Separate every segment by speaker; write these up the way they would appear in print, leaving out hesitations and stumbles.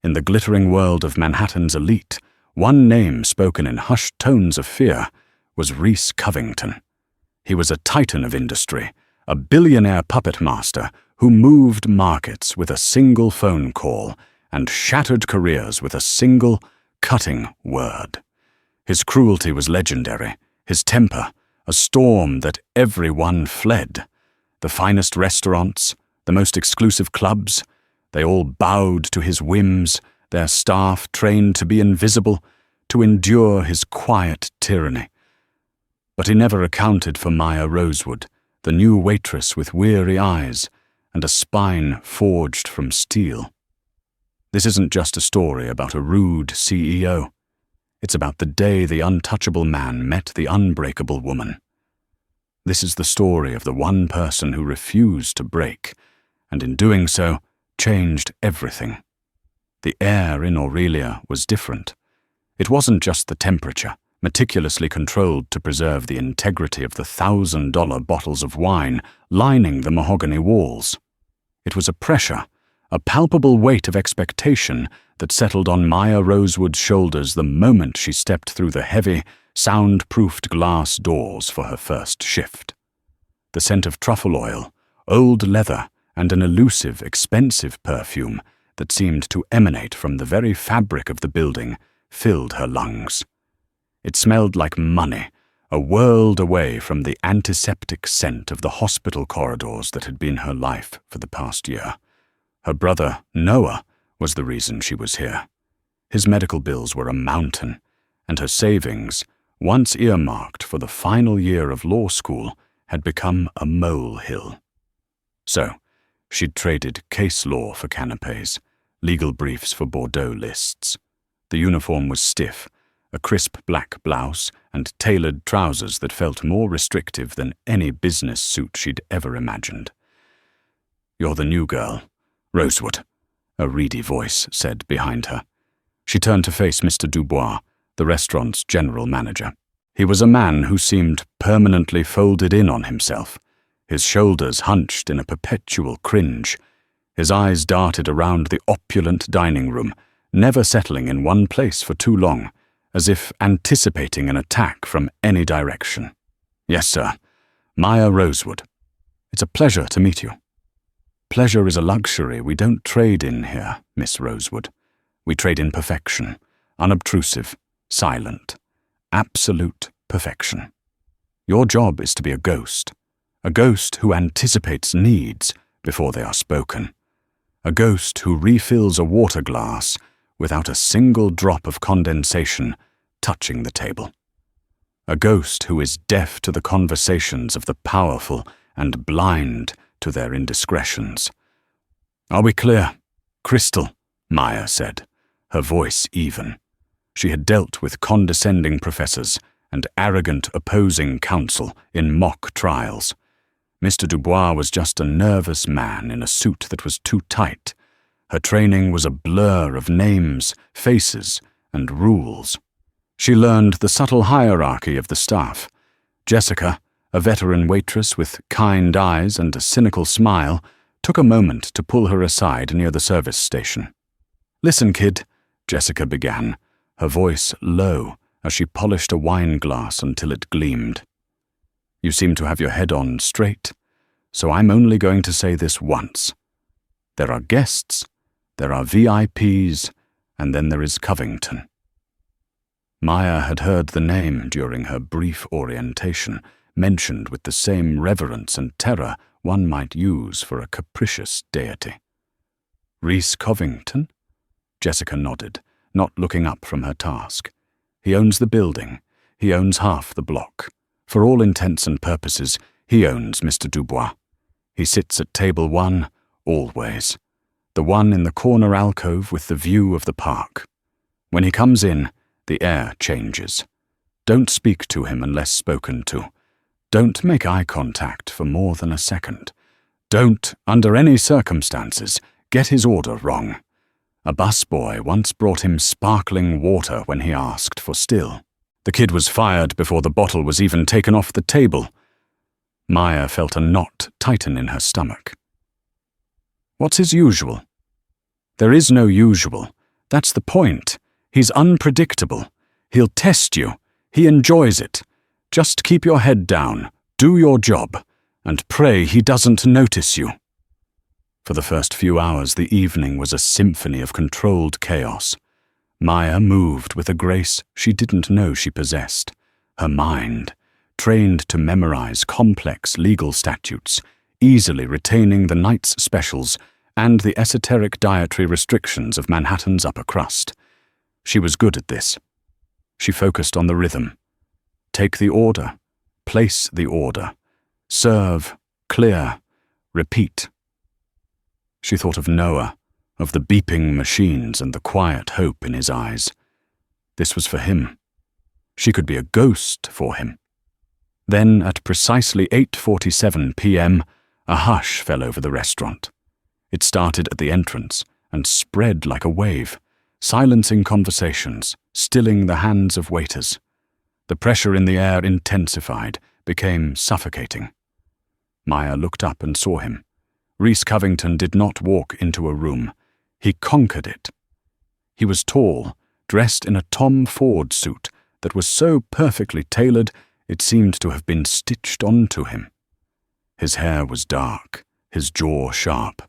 Speaker 1: In the glittering world of Manhattan's elite, one name spoken in hushed tones of fear was Rhys Covington. He was a titan of industry, a billionaire puppet master who moved markets with a single phone call and shattered careers with a single, cutting word. His cruelty was legendary, his temper a storm that everyone fled. The finest restaurants, the most exclusive clubs, they all bowed to his whims, their staff trained to be invisible, to endure his quiet tyranny. But he never accounted for Maya Rosewood, the new waitress with weary eyes and a spine forged from steel. This isn't just a story about a rude CEO. It's about the day the untouchable man met the unbreakable woman. This is the story of the one person who refused to break, and in doing so, changed everything. The air in Aurelia was different. It wasn't just the temperature, meticulously controlled to preserve the integrity of the $1,000 bottles of wine lining the mahogany walls. It was a pressure, a palpable weight of expectation that settled on Maya Rosewood's shoulders the moment she stepped through the heavy, soundproofed glass doors for her first shift. The scent of truffle oil, old leather, and an elusive, expensive perfume that seemed to emanate from the very fabric of the building filled her lungs. It smelled like money, a world away from the antiseptic scent of the hospital corridors that had been her life for the past year. Her brother, Noah, was the reason she was here. His medical bills were a mountain, and her savings, once earmarked for the final year of law school, had become a molehill. So, she'd traded case law for canapes, legal briefs for Bordeaux lists. The uniform was stiff, a crisp black blouse and tailored trousers that felt more restrictive than any business suit she'd ever imagined. "You're the new girl, Rosewood," a reedy voice said behind her. She turned to face Mr. Dubois, the restaurant's general manager. He was a man who seemed permanently folded in on himself, his shoulders hunched in a perpetual cringe. His eyes darted around the opulent dining room, never settling in one place for too long, as if anticipating an attack from any direction. "Yes, sir. Maya Rosewood. It's a pleasure to meet you." "Pleasure is a luxury we don't trade in here, Miss Rosewood. We trade in perfection, unobtrusive, silent, absolute perfection. Your job is to be a ghost who anticipates needs before they are spoken, a ghost who refills a water glass without a single drop of condensation touching the table, a ghost who is deaf to the conversations of the powerful and blind to their indiscretions." "Are we clear? Crystal," Maya said, her voice even. She had dealt with condescending professors and arrogant opposing counsel in mock trials. Mr. Dubois was just a nervous man in a suit that was too tight. Her training was a blur of names, faces, and rules. She learned the subtle hierarchy of the staff. Jessica, a veteran waitress with kind eyes and a cynical smile, took a moment to pull her aside near the service station. "Listen, kid," Jessica began, her voice low as she polished a wine glass until it gleamed. "You seem to have your head on straight, so I'm only going to say this once. There are guests, there are VIPs, and then there is Covington." Maya had heard the name during her brief orientation, mentioned with the same reverence and terror one might use for a capricious deity. "Rhys Covington?" Jessica nodded, not looking up from her task. "He owns the building. He owns half the block. For all intents and purposes, he owns Mr. Dubois. He sits at table 1, always. The one in the corner alcove with the view of the park. When he comes in, the air changes. Don't speak to him unless spoken to. Don't make eye contact for more than a second. Don't, under any circumstances, get his order wrong. A busboy once brought him sparkling water when he asked for still. The kid was fired before the bottle was even taken off the table." Maya felt a knot tighten in her stomach. "What's his usual?" "There is no usual. That's the point. He's unpredictable. He'll test you. He enjoys it. Just keep your head down, do your job, and pray he doesn't notice you. For the first few hours, the evening was a symphony of controlled chaos. Maya moved with a grace she didn't know she possessed. Her mind, trained to memorize complex legal statutes, easily retaining the night's specials and the esoteric dietary restrictions of Manhattan's upper crust. She was good at this. She focused on the rhythm. Take the order, place the order, serve, clear, repeat. She thought of Noah, of the beeping machines and the quiet hope in his eyes. This was for him. She could be a ghost for him. Then, at precisely 8:47 p.m., a hush fell over the restaurant. It started at the entrance and spread like a wave, silencing conversations, stilling the hands of waiters. The pressure in the air intensified, became suffocating. Maya looked up and saw him. Rhys Covington did not walk into a room. He conquered it. He was tall, dressed in a Tom Ford suit that was so perfectly tailored it seemed to have been stitched onto him. His hair was dark, his jaw sharp,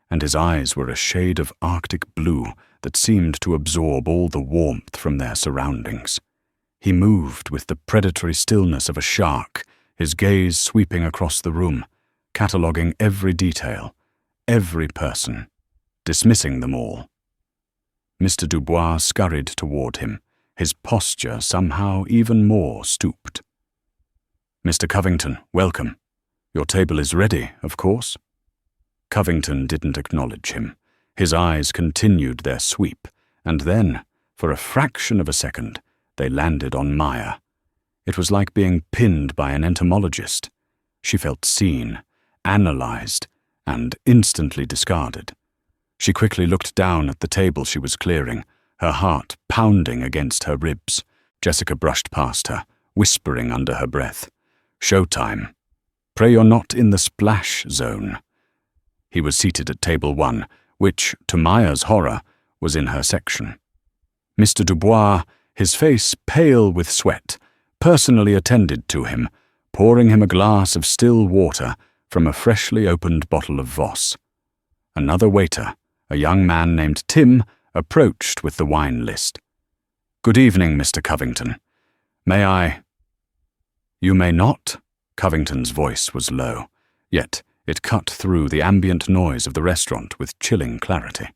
Speaker 1: and his eyes were a shade of Arctic blue that seemed to absorb all the warmth from their surroundings. He moved with the predatory stillness of a shark, his gaze sweeping across the room, cataloguing every detail, every person, dismissing them all. Mr. Dubois scurried toward him, his posture somehow even more stooped. "Mr. Covington, welcome. Your table is ready, of course?" Covington didn't acknowledge him. His eyes continued their sweep, and then, for a fraction of a second, they landed on Maya. It was like being pinned by an entomologist. She felt seen, analyzed, and instantly discarded. She quickly looked down at the table she was clearing, her heart pounding against her ribs. Jessica brushed past her, whispering under her breath, "Showtime. Pray you're not in the splash zone." He was seated at table 1, which, to Maya's horror, was in her section. Mr. Dubois, his face pale with sweat, personally attended to him, pouring him a glass of still water from a freshly opened bottle of Voss. Another waiter, a young man named Tim, approached with the wine list. "Good evening, Mr. Covington. May I—" "You may not." Covington's voice was low, yet it cut through the ambient noise of the restaurant with chilling clarity.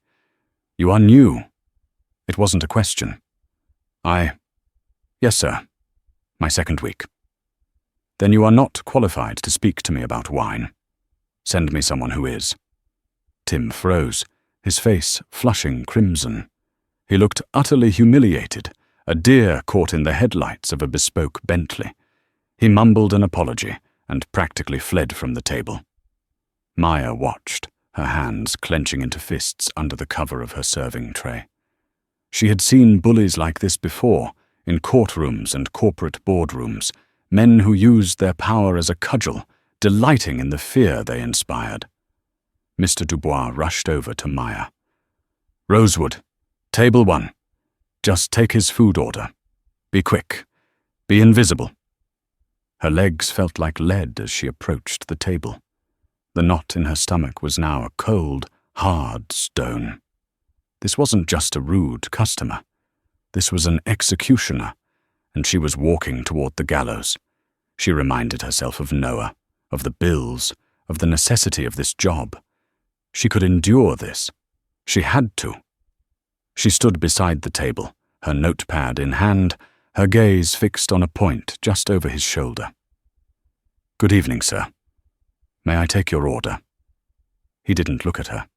Speaker 1: "You are new." It wasn't a question. "Yes, sir. My second week." "Then you are not qualified to speak to me about wine. Send me someone who is." Tim froze, his face flushing crimson. He looked utterly humiliated, a deer caught in the headlights of a bespoke Bentley. He mumbled an apology and practically fled from the table. Maya watched, her hands clenching into fists under the cover of her serving tray. She had seen bullies like this before, in courtrooms and corporate boardrooms, men who used their power as a cudgel, delighting in the fear they inspired. Mr. Dubois rushed over to Maya. "Rosewood, table 1. Just take his food order. Be quick. Be invisible." Her legs felt like lead as she approached the table. The knot in her stomach was now a cold, hard stone. This wasn't just a rude customer. This was an executioner, and she was walking toward the gallows. She reminded herself of Noah, of the bills, of the necessity of this job. She could endure this. She had to. She stood beside the table, her notepad in hand, her gaze fixed on a point just over his shoulder. "Good evening, sir. May I take your order?" He didn't look at her.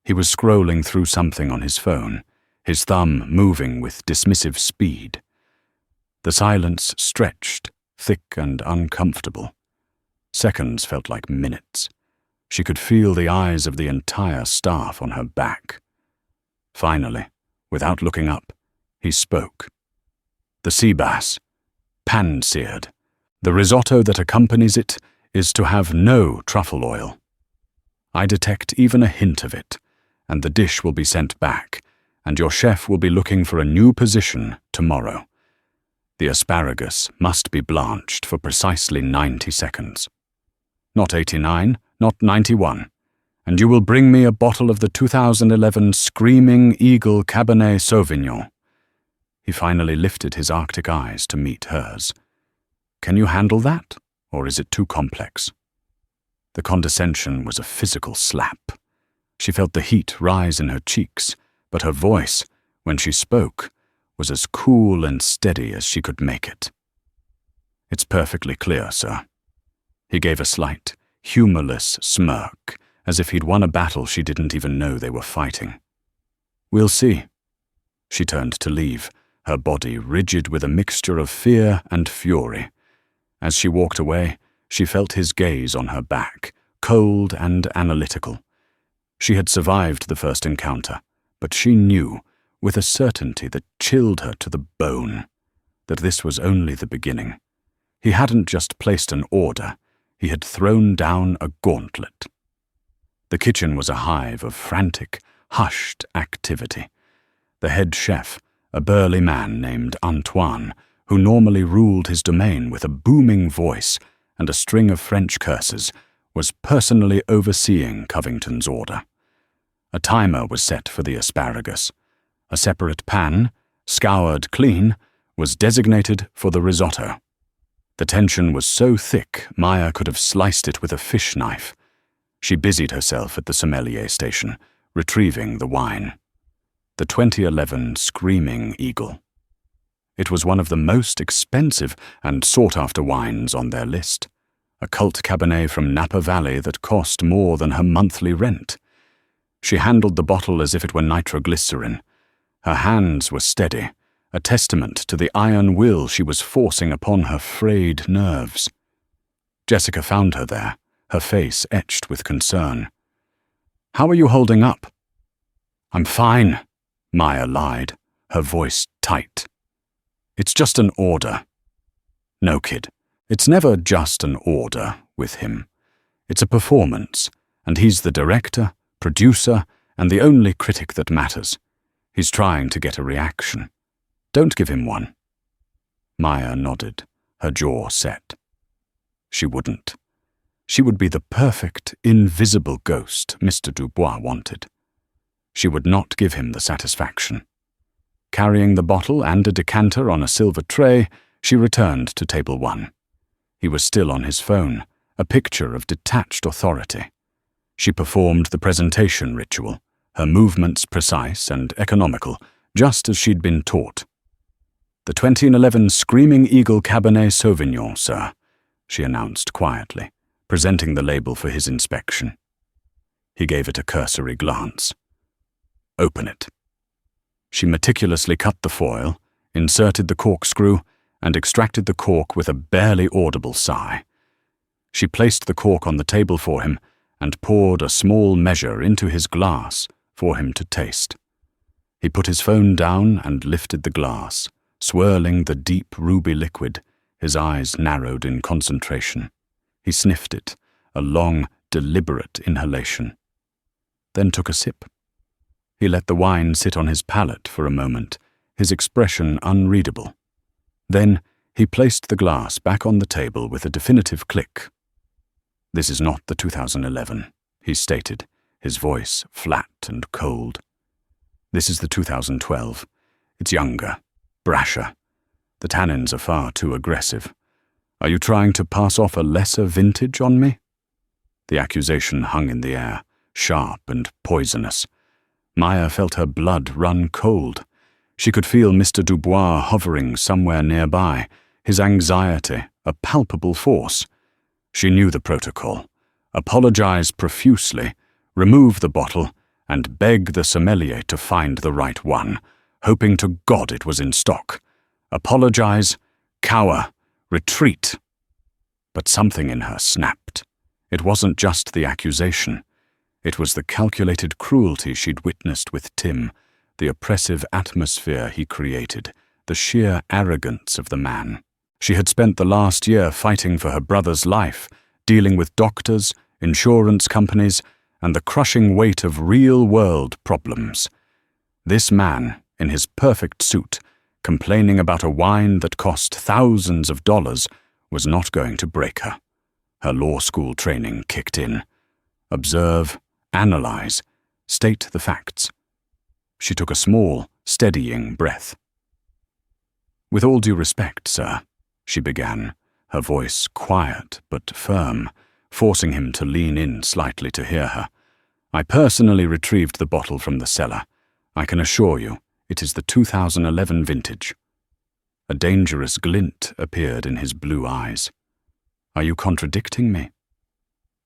Speaker 1: He was scrolling through something on his phone, his thumb moving with dismissive speed. The silence stretched, thick and uncomfortable. Seconds felt like minutes. She could feel the eyes of the entire staff on her back. Finally, without looking up, he spoke. "The sea bass, pan-seared. The risotto that accompanies it is to have no truffle oil. I detect even a hint of it, and the dish will be sent back, and your chef will be looking for a new position tomorrow. The asparagus must be blanched for precisely 90 seconds. Not 89, not 91. And you will bring me a bottle of the 2011 Screaming Eagle Cabernet Sauvignon. He finally lifted his Arctic eyes to meet hers. Can you handle that, or is it too complex? The condescension was a physical slap. She felt the heat rise in her cheeks, but her voice, when she spoke, was as cool and steady as she could make it. It's perfectly clear, sir. He gave a slight, humorless smirk, as if he'd won a battle she didn't even know they were fighting. We'll see. She turned to leave, her body rigid with a mixture of fear and fury. As she walked away, she felt his gaze on her back, cold and analytical. She had survived the first encounter, but she knew, with a certainty that chilled her to the bone, that this was only the beginning. He hadn't just placed an order, he had thrown down a gauntlet. The kitchen was a hive of frantic, hushed activity. The head chef, a burly man named Antoine, who normally ruled his domain with a booming voice and a string of French curses, was personally overseeing Covington's order. A timer was set for the asparagus. A separate pan, scoured clean, was designated for the risotto. The tension was so thick Maya could have sliced it with a fish knife. She busied herself at the sommelier station, retrieving the wine. The 2011 Screaming Eagle. It was one of the most expensive and sought-after wines on their list, a cult Cabernet from Napa Valley that cost more than her monthly rent. She handled the bottle as if it were nitroglycerin. Her hands were steady, a testament to the iron will she was forcing upon her frayed nerves. Jessica found her there, her face etched with concern. "How are you holding up?" "I'm fine," Maya lied, her voice tight. "It's just an order." "No, kid, it's never just an order with him. It's a performance, and he's the director, producer, and the only critic that matters. He's trying to get a reaction. Don't give him one." Maya nodded, her jaw set. She wouldn't. She would be the perfect, invisible ghost Mr. Dubois wanted. She would not give him the satisfaction. Carrying the bottle and a decanter on a silver tray, she returned to table 1. He was still on his phone, a picture of detached authority. She performed the presentation ritual, her movements precise and economical, just as she'd been taught. "The 2011 Screaming Eagle Cabernet Sauvignon, sir," she announced quietly, presenting the label for his inspection. He gave it a cursory glance. "Open it." She meticulously cut the foil, inserted the corkscrew, and extracted the cork with a barely audible sigh. She placed the cork on the table for him and poured a small measure into his glass for him to taste. He put his phone down and lifted the glass, swirling the deep ruby liquid, his eyes narrowed in concentration. He sniffed it, a long, deliberate inhalation, then took a sip. He let the wine sit on his palate for a moment, his expression unreadable. Then he placed the glass back on the table with a definitive click. "This is not the 2011, he stated, his voice flat and cold. "This is the 2012. It's younger, brasher. The tannins are far too aggressive. Are you trying to pass off a lesser vintage on me?" The accusation hung in the air, sharp and poisonous. Maya felt her blood run cold. She could feel Mr. Dubois hovering somewhere nearby, his anxiety a palpable force. She knew the protocol. Apologize profusely, remove the bottle, and beg the sommelier to find the right one, hoping to God it was in stock. Apologize, cower, retreat. But something in her snapped. It wasn't just the accusation. It was the calculated cruelty she'd witnessed with Tim, the oppressive atmosphere he created, the sheer arrogance of the man. She had spent the last year fighting for her brother's life, dealing with doctors, insurance companies, and the crushing weight of real-world problems. This man, in his perfect suit, complaining about a wine that cost thousands of dollars, was not going to break her. Her law school training kicked in. Observe, analyze, state the facts. She took a small, steadying breath. "With all due respect, sir," she began, her voice quiet but firm, forcing him to lean in slightly to hear her. "I personally retrieved the bottle from the cellar. I can assure you, it is the 2011 vintage." A dangerous glint appeared in his blue eyes. "Are you contradicting me?"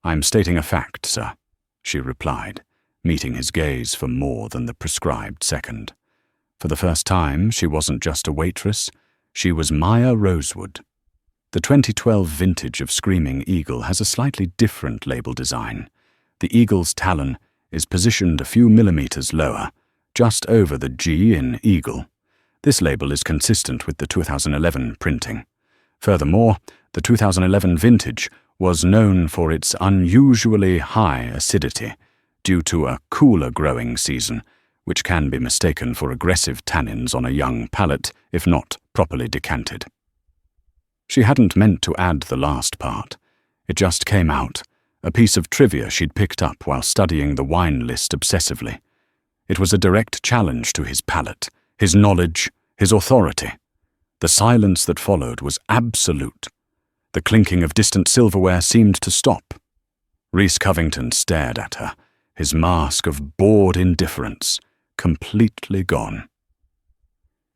Speaker 1: "I am stating a fact, sir," she replied, meeting his gaze for more than the prescribed second. For the first time, she wasn't just a waitress, she was Maya Rosewood. The 2012 vintage of Screaming Eagle has a slightly different label design. The eagle's talon is positioned a few millimeters lower, just over the G in Eagle. This label is consistent with the 2011 printing. Furthermore, the 2011 vintage was known for its unusually high acidity due to a cooler growing season, which can be mistaken for aggressive tannins on a young palate if not properly decanted. She hadn't meant to add the last part. It just came out, a piece of trivia she'd picked up while studying the wine list obsessively. It was a direct challenge to his palate, his knowledge, his authority. The silence that followed was absolute. The clinking of distant silverware seemed to stop. Rhys Covington stared at her, his mask of bored indifference completely gone.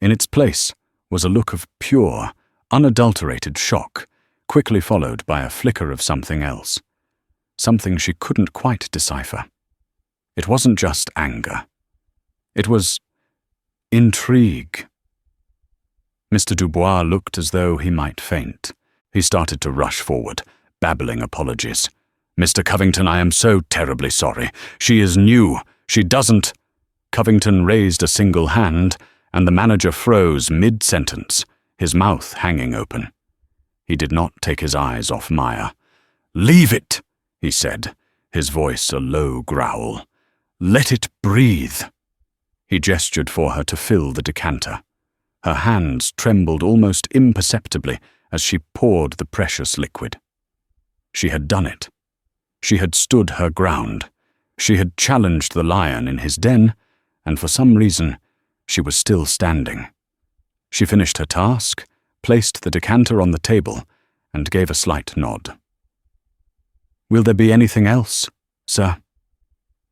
Speaker 1: In its place was a look of pure, unadulterated shock, quickly followed by a flicker of something else. Something she couldn't quite decipher. It wasn't just anger. It was intrigue. Mr. Dubois looked as though he might faint. He started to rush forward, babbling apologies. "Mr. Covington, I am so terribly sorry. She is new. She doesn't—" Covington raised a single hand, and the manager froze mid-sentence, his mouth hanging open. He did not take his eyes off Maya. "Leave it," he said, his voice a low growl. "Let it breathe." He gestured for her to fill the decanter. Her hands trembled almost imperceptibly as she poured the precious liquid. She had done it. She had stood her ground. She had challenged the lion in his den, and for some reason, she was still standing. She finished her task, placed the decanter on the table, and gave a slight nod. "Will there be anything else, sir?"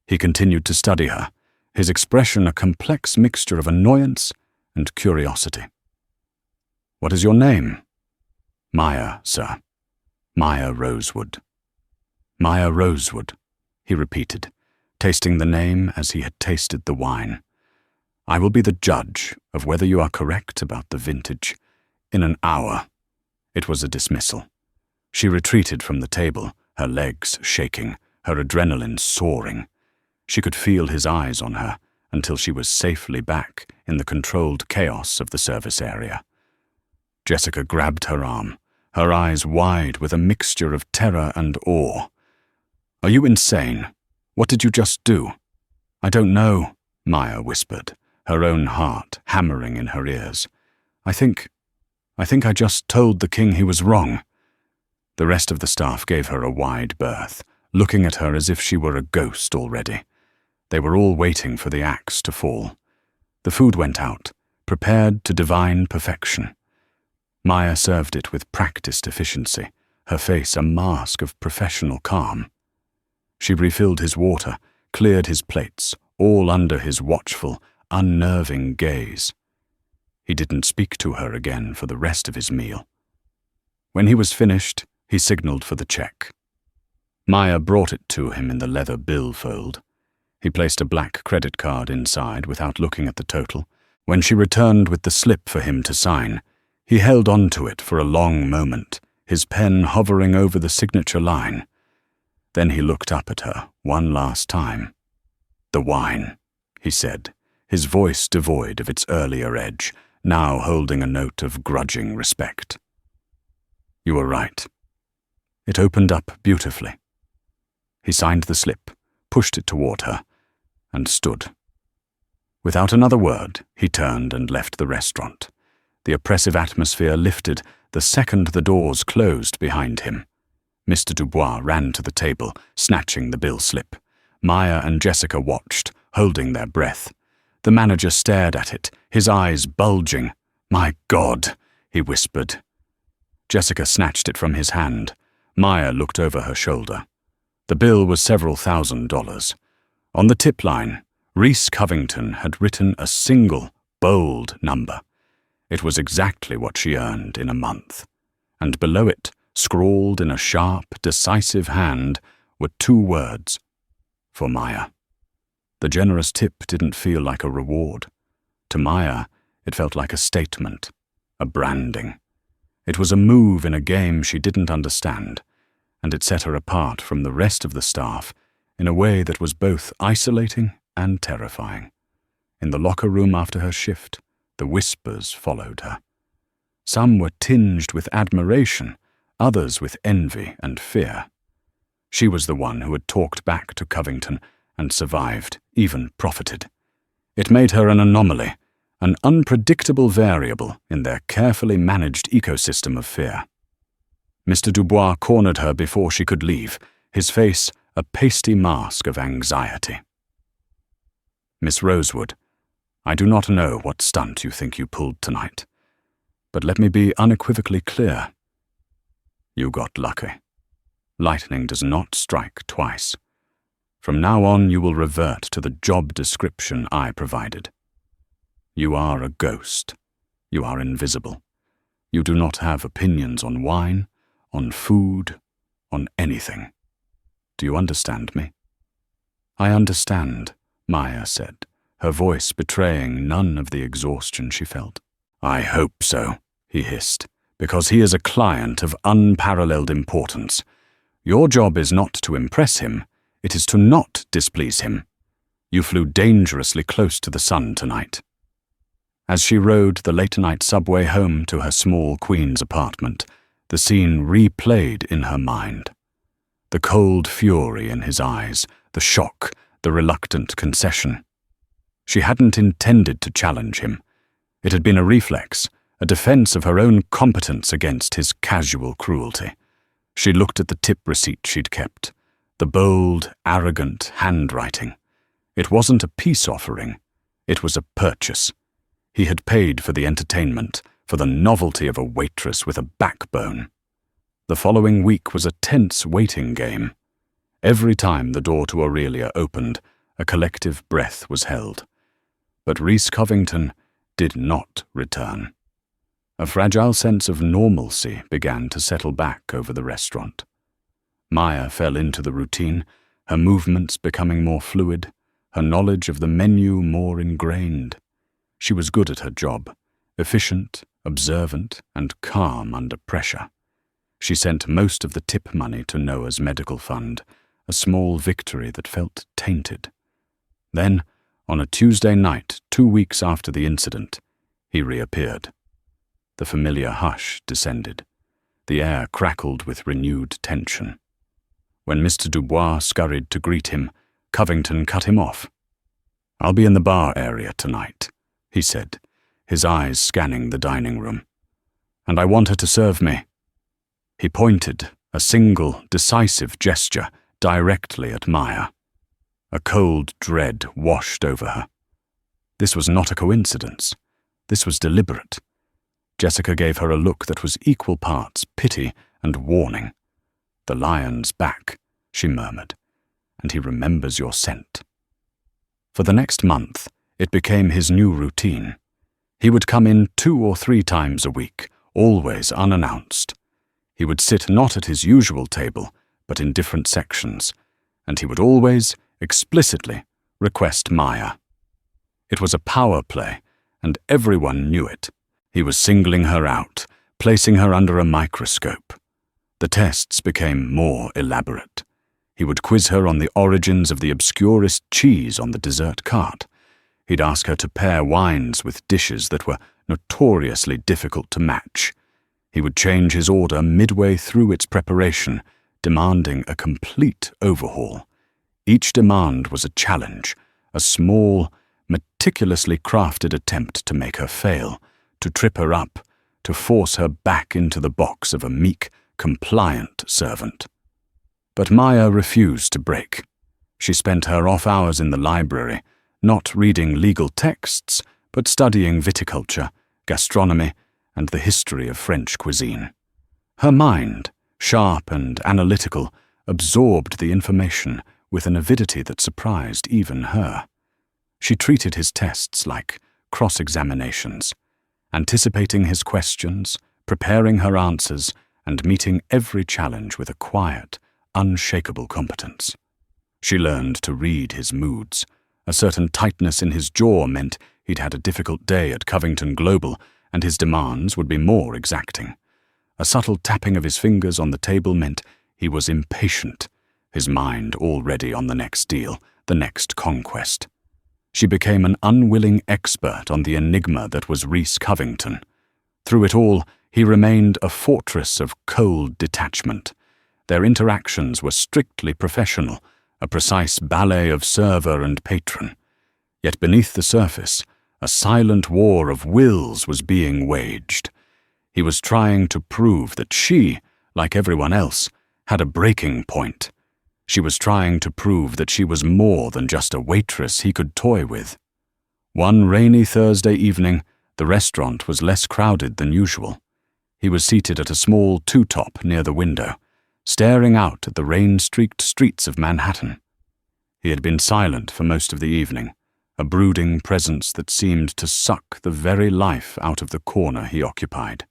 Speaker 1: He continued to study her, his expression a complex mixture of annoyance and curiosity. "What is your name?" "Maya, sir. Maya Rosewood." "Maya Rosewood," he repeated, tasting the name as he had tasted the wine. "I will be the judge of whether you are correct about the vintage. In an hour." It was a dismissal. She retreated from the table, her legs shaking, her adrenaline soaring. She could feel his eyes on her until she was safely back in the controlled chaos of the service area. Jessica grabbed her arm, her eyes wide with a mixture of terror and awe. "Are you insane? What did you just do?" "I don't know," Maya whispered, her own heart hammering in her ears. I think I just told the king he was wrong." The rest of the staff gave her a wide berth, looking at her as if she were a ghost already. They were all waiting for the axe to fall. The food went out, prepared to divine perfection. Maya served it with practiced efficiency, her face a mask of professional calm. She refilled his water, cleared his plates, all under his watchful, unnerving gaze. He didn't speak to her again for the rest of his meal. When he was finished, he signaled for the check. Maya brought it to him in the leather billfold. He placed a black credit card inside without looking at the total. When she returned with the slip for him to sign, he held on to it for a long moment, his pen hovering over the signature line. Then he looked up at her one last time. "The wine," he said, his voice devoid of its earlier edge, now holding a note of grudging respect. "You were right. It opened up beautifully." He signed the slip, pushed it toward her, and stood. Without another word, he turned and left the restaurant. The oppressive atmosphere lifted the second the doors closed behind him. Mr. Dubois ran to the table, snatching the bill slip. Maya and Jessica watched, holding their breath. The manager stared at it, his eyes bulging. "My God," he whispered. Jessica snatched it from his hand. Maya looked over her shoulder. The bill was several $1,000s. On the tip line, Reese Covington had written a single, bold number. It was exactly what she earned in a month. And below it, scrawled in a sharp, decisive hand, were 2 words: for Maya. The generous tip didn't feel like a reward. To Maya, it felt like a statement, a branding. It was a move in a game she didn't understand, and it set her apart from the rest of the staff in a way that was both isolating and terrifying. In the locker room after her shift, the whispers followed her. Some were tinged with admiration, others with envy and fear. She was the one who had talked back to Covington and survived, even profited. It made her an anomaly, an unpredictable variable in their carefully managed ecosystem of fear. Mr. Dubois cornered her before she could leave, his face a pasty mask of anxiety. "Miss Rosewood, I do not know what stunt you think you pulled tonight, but let me be unequivocally clear. You got lucky. Lightning does not strike twice. From now on, you will revert to the job description I provided. You are a ghost. You are invisible. You do not have opinions on wine, on food, on anything. Do you understand me?" "I understand," Maya said, her voice betraying none of the exhaustion she felt. "I hope so," he hissed, "because he is a client of unparalleled importance. Your job is not to impress him, it is to not displease him. You flew dangerously close to the sun tonight." As she rode the late-night subway home to her small Queens apartment, the scene replayed in her mind. The cold fury in his eyes, the shock, the reluctant concession. She hadn't intended to challenge him. It had been a reflex, a defense of her own competence against his casual cruelty. She looked at the tip receipt she'd kept, the bold, arrogant handwriting. It wasn't a peace offering, it was a purchase. He had paid for the entertainment, for the novelty of a waitress with a backbone. The following week was a tense waiting game. Every time the door to Aurelia opened, a collective breath was held. But Reese Covington did not return. A fragile sense of normalcy began to settle back over the restaurant. Maya fell into the routine, her movements becoming more fluid, her knowledge of the menu more ingrained. She was good at her job, efficient, observant, and calm under pressure. She sent most of the tip money to Noah's medical fund, a small victory that felt tainted. Then, on a Tuesday night 2 weeks after the incident, he reappeared. The familiar hush descended. The air crackled with renewed tension. When Mr. Dubois scurried to greet him, Covington cut him off. "I'll be in the bar area tonight," he said, his eyes scanning the dining room. "And I want her to serve me." He pointed, a single, decisive gesture, directly at Maya. A cold dread washed over her. This was not a coincidence. This was deliberate. Jessica gave her a look that was equal parts pity and warning. "The lion's back," she murmured, "and he remembers your scent." For the next month, it became his new routine. He would come in 2 or 3 times a week, always unannounced. He would sit not at his usual table, but in different sections, and he would always, explicitly, request Maya. It was a power play, and everyone knew it. He was singling her out, placing her under a microscope. The tests became more elaborate. He would quiz her on the origins of the obscurest cheese on the dessert cart. He'd ask her to pair wines with dishes that were notoriously difficult to match. He would change his order midway through its preparation, demanding a complete overhaul. Each demand was a challenge, a small, meticulously crafted attempt to make her fail, to trip her up, to force her back into the box of a meek, compliant servant. But Maya refused to break. She spent her off hours in the library, not reading legal texts, but studying viticulture, gastronomy, and the history of French cuisine. Her mind, sharp and analytical, absorbed the information with an avidity that surprised even her. She treated his tests like cross-examinations, anticipating his questions, preparing her answers, and meeting every challenge with a quiet, unshakable competence. She learned to read his moods. A certain tightness in his jaw meant he'd had a difficult day at Covington Global, and his demands would be more exacting. A subtle tapping of his fingers on the table meant he was impatient, his mind already on the next deal, the next conquest. She became an unwilling expert on the enigma that was Rhys Covington. Through it all, he remained a fortress of cold detachment. Their interactions were strictly professional, a precise ballet of server and patron. Yet beneath the surface, a silent war of wills was being waged. He was trying to prove that she, like everyone else, had a breaking point. She was trying to prove that she was more than just a waitress he could toy with. One rainy Thursday evening, the restaurant was less crowded than usual. He was seated at a small two-top near the window, staring out at the rain-streaked streets of Manhattan. He had been silent for most of the evening, a brooding presence that seemed to suck the very life out of the corner he occupied.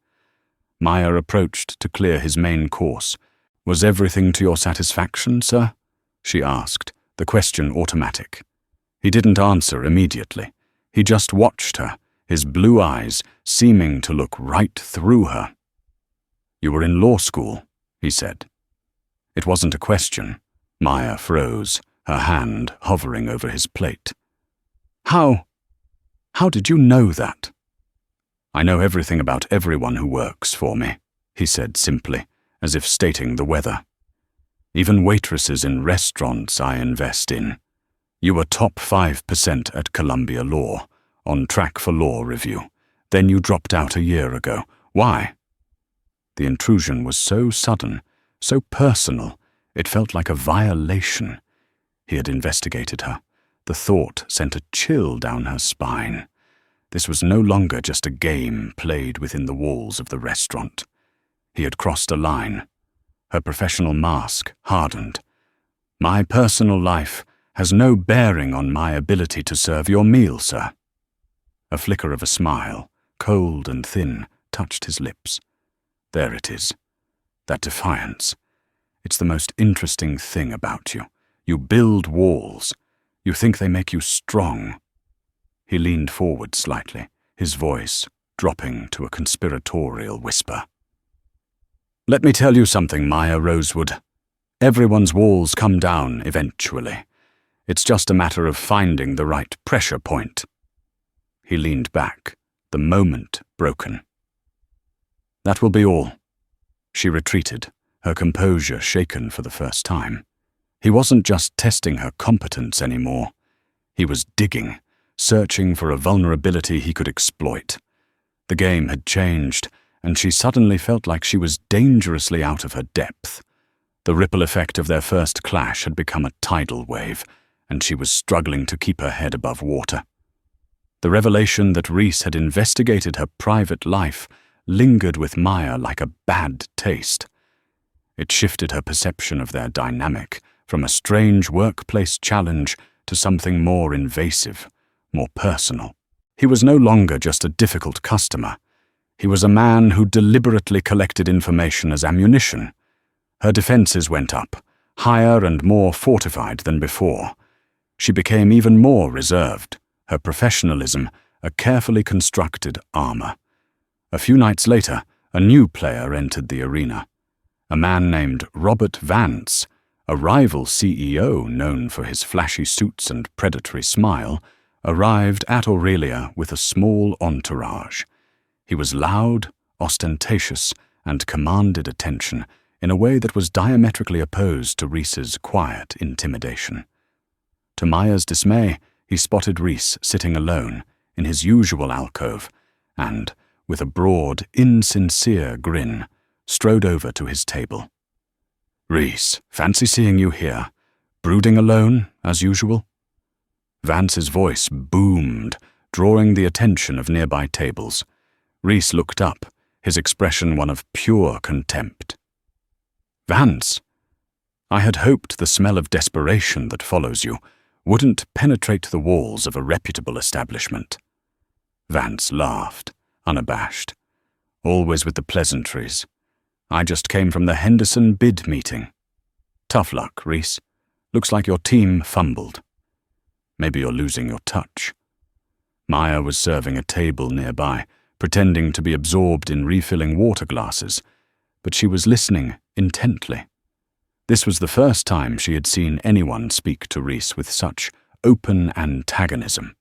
Speaker 1: Maya approached to clear his main course. "Was everything to your satisfaction, sir?" she asked, the question automatic. He didn't answer immediately. He just watched her, his blue eyes seeming to look right through her. "You were in law school," he said. It wasn't a question. Maya froze, her hand hovering over his plate. How did you know that?" "I know everything about everyone who works for me," he said simply, as if stating the weather. "Even waitresses in restaurants I invest in. You were top 5% at Columbia Law, on track for law review. Then you dropped out a year ago. Why?" The intrusion was so sudden, so personal, it felt like a violation. He had investigated her. The thought sent a chill down her spine. This was no longer just a game played within the walls of the restaurant. He had crossed a line. Her professional mask hardened. "My personal life has no bearing on my ability to serve your meal, sir." A flicker of a smile, cold and thin, touched his lips. "There it is. That defiance. It's the most interesting thing about you. You build walls. You think they make you strong." He leaned forward slightly, his voice dropping to a conspiratorial whisper. "Let me tell you something, Maya Rosewood. Everyone's walls come down eventually. It's just a matter of finding the right pressure point." He leaned back, the moment broken. "That will be all." She retreated, her composure shaken for the first time. He wasn't just testing her competence anymore. He was digging, searching for a vulnerability he could exploit. The game had changed, and she suddenly felt like she was dangerously out of her depth. The ripple effect of their first clash had become a tidal wave, and she was struggling to keep her head above water. The revelation that Rhys had investigated her private life lingered with Maya like a bad taste. It shifted her perception of their dynamic from a strange workplace challenge to something more invasive, more personal. He was no longer just a difficult customer. He was a man who deliberately collected information as ammunition. Her defenses went up, higher and more fortified than before. She became even more reserved, her professionalism a carefully constructed armor. A few nights later, a new player entered the arena. A man named Robert Vance, a rival CEO known for his flashy suits and predatory smile, arrived at Aurelia with a small entourage. He was loud, ostentatious, and commanded attention in a way that was diametrically opposed to Rhys's quiet intimidation. To Maya's dismay, he spotted Rhys sitting alone in his usual alcove and, with a broad, insincere grin, strode over to his table. "Rhys, fancy seeing you here. Brooding alone, as usual?" Vance's voice boomed, drawing the attention of nearby tables. Rhys looked up, his expression one of pure contempt. "Vance, I had hoped the smell of desperation that follows you wouldn't penetrate the walls of a reputable establishment." Vance laughed, unabashed. "Always with the pleasantries. I just came from the Henderson bid meeting." "Tough luck, Rhys. Looks like your team fumbled." "Maybe you're losing your touch." Maya was serving a table nearby, pretending to be absorbed in refilling water glasses, but she was listening intently. This was the first time she had seen anyone speak to Rhys with such open antagonism.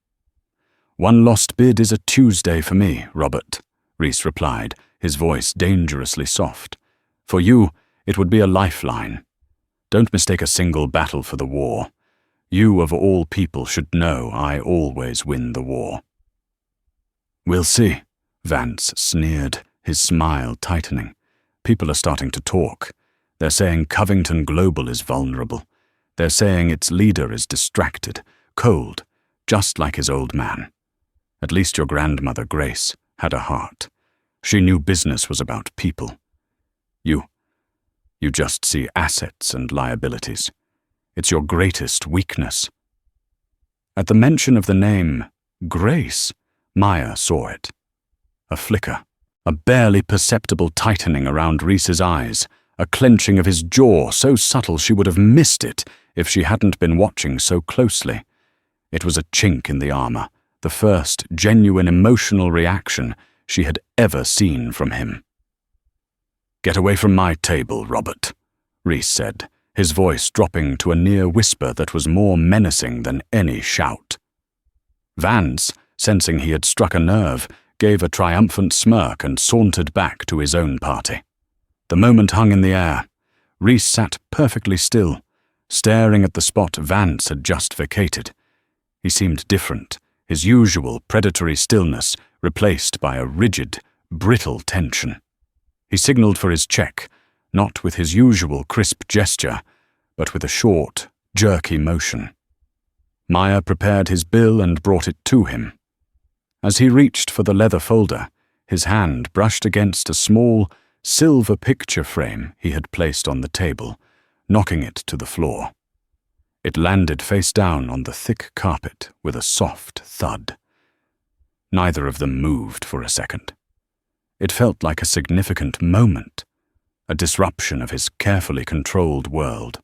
Speaker 1: "One lost bid is a Tuesday for me, Robert," Rhys replied, his voice dangerously soft. "For you, it would be a lifeline. Don't mistake a single battle for the war. You, of all people, should know I always win the war." "We'll see," Vance sneered, his smile tightening. "People are starting to talk. They're saying Covington Global is vulnerable. They're saying its leader is distracted, cold, just like his old man. At least your grandmother, Grace, had a heart. She knew business was about people. You just see assets and liabilities. It's your greatest weakness." At the mention of the name Grace, Maya saw it. A flicker, a barely perceptible tightening around Rhys's eyes, a clenching of his jaw so subtle she would have missed it if she hadn't been watching so closely. It was a chink in the armor, the first genuine emotional reaction she had ever seen from him. "Get away from my table, Robert," Rhys said, his voice dropping to a near whisper that was more menacing than any shout. Vance, sensing he had struck a nerve, gave a triumphant smirk and sauntered back to his own party. The moment hung in the air. Rhys sat perfectly still, staring at the spot Vance had just vacated. He seemed different, his usual predatory stillness replaced by a rigid, brittle tension. He signaled for his check, not with his usual crisp gesture, but with a short, jerky motion. Maya prepared his bill and brought it to him. As he reached for the leather folder, his hand brushed against a small, silver picture frame he had placed on the table, knocking it to the floor. It landed face down on the thick carpet with a soft thud. Neither of them moved for a second. It felt like a significant moment, a disruption of his carefully controlled world.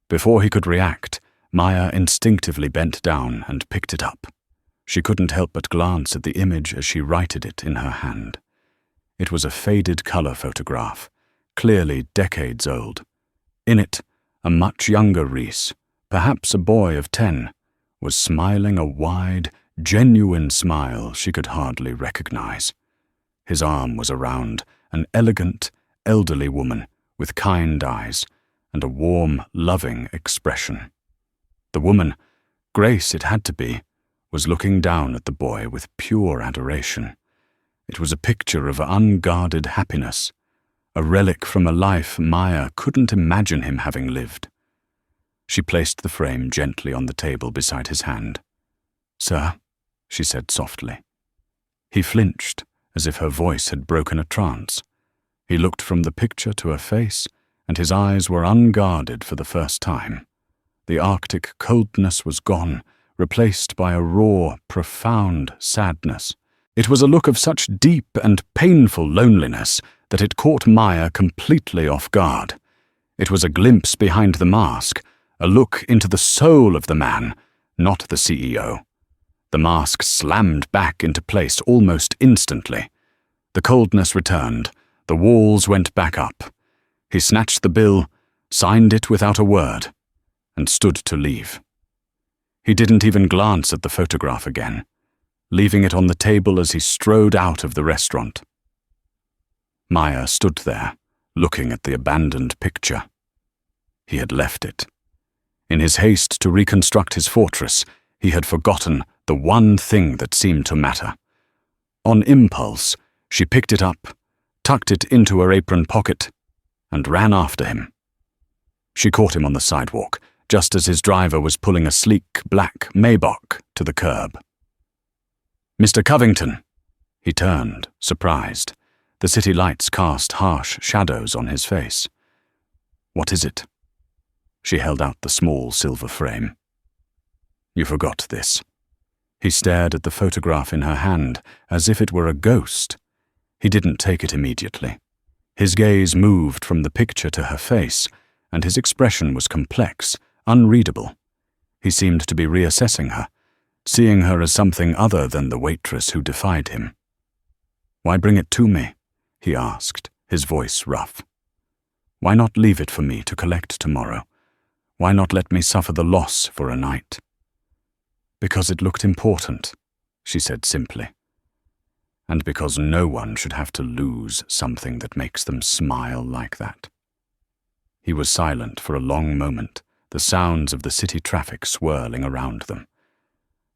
Speaker 1: Before he could react, Maya instinctively bent down and picked it up. She couldn't help but glance at the image as she righted it in her hand. It was a faded color photograph, clearly decades old. In it, a much younger Rhys, perhaps a boy of 10, was smiling a wide, genuine smile she could hardly recognize. His arm was around an elegant, elderly woman with kind eyes and a warm, loving expression. The woman, Grace it had to be, was looking down at the boy with pure adoration. It was a picture of unguarded happiness, a relic from a life Maya couldn't imagine him having lived. She placed the frame gently on the table beside his hand. "Sir," she said softly. He flinched, as if her voice had broken a trance. He looked from the picture to her face, and his eyes were unguarded for the first time. The Arctic coldness was gone, replaced by a raw, profound sadness. It was a look of such deep and painful loneliness that it caught Maya completely off guard. It was a glimpse behind the mask, a look into the soul of the man, not the CEO. The mask slammed back into place almost instantly. The coldness returned. The walls went back up. He snatched the bill, signed it without a word, and stood to leave. He didn't even glance at the photograph again, leaving it on the table as he strode out of the restaurant. Maya stood there, looking at the abandoned picture. He had left it. In his haste to reconstruct his fortress, he had forgotten the one thing that seemed to matter. On impulse, she picked it up, tucked it into her apron pocket, and ran after him. She caught him on the sidewalk, just as his driver was pulling a sleek black Maybach to the curb. "Mr. Covington!" He turned, surprised. The city lights cast harsh shadows on his face. "What is it?" She held out the small silver frame. "You forgot this." He stared at the photograph in her hand as if it were a ghost. He didn't take it immediately. His gaze moved from the picture to her face, and his expression was complex, unreadable. He seemed to be reassessing her, seeing her as something other than the waitress who defied him. "Why bring it to me?" he asked, his voice rough. "Why not leave it for me to collect tomorrow? Why not let me suffer the loss for a night?" "Because it looked important," she said simply. "And because no one should have to lose something that makes them smile like that." He was silent for a long moment, the sounds of the city traffic swirling around them.